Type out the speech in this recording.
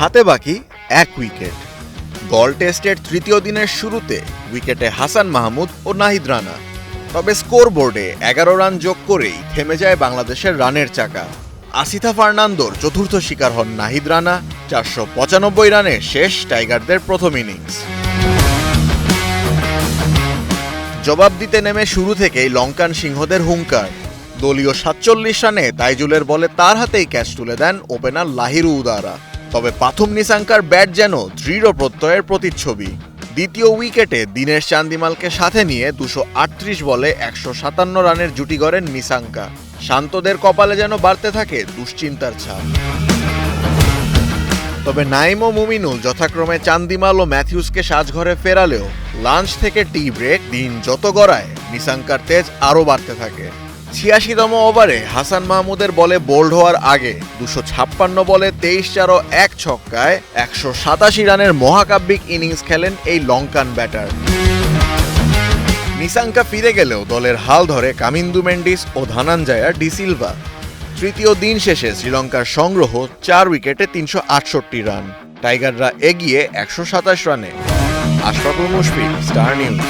হাতে বাকি 1 উইকেট। গল টেস্টের তৃতীয় দিনের শুরুতে উইকেটে হাসান মাহমুদ ও নাহিদ রানা। তবে স্কোরবোর্ডে 11 রান যোগ করেই থেমে যায় বাংলাদেশের রানের চাকা। আসিথা ফার্নান্দোর চতুর্থ শিকার হন নাহিদ রানা। 495 রানে শেষ টাইগারদের প্রথম ইনিংস। জবাব দিতে নেমে শুরু থেকেই লঙ্কান সিংহদের হুঙ্কার। দলীয় 47 রানে তাইজুলের বলে তার হাতেই ক্যাচ তুলে দেন ওপেনার লাহিরু উদারা। তবে পাথুম নিসাঙ্কার ব্যাট যেন দৃঢ় প্রত্যয়ের প্রতিচ্ছবি। দ্বিতীয় উইকেটে দীনেশ চান্দিমালকে সাথে নিয়ে 238 বলে 157 রানের জুটি গড়েন নিসাঙ্কা। শান্তদের কপালে যেন বাড়তে থাকে দুশ্চিন্তার ছাপ। তবে নাইম ও মুমিনুল যথাক্রমে চান্দিমাল ও ম্যাথিউসকে সাজঘরে ফেরালেও লাঞ্চ থেকে টি ব্রেক দিন যত গড়ায় নিসাঙ্কার তেজ আরও বাড়তে থাকে। 86তম ওভারে হাসান মাহমুদের বলে বোল্ড হওয়ার আগে 256 বলে 23-4 ও 1 ছক্কায় 187 রানের মহাকাব্যিক ইনিংস খেলেন এই লঙ্কান ব্যাটার। নিসাঙ্কা ফিরে গেলেও দলের হাল ধরে কামিন্দু মেন্ডিস ও ধনঞ্জয়া ডি সিলভা। তৃতীয় দিন শেষে শ্রীলঙ্কার সংগ্রহ 4 উইকেটে 368 রান। টাইগাররা এগিয়ে 127 রানে। Ashraful Mushfiq, star news.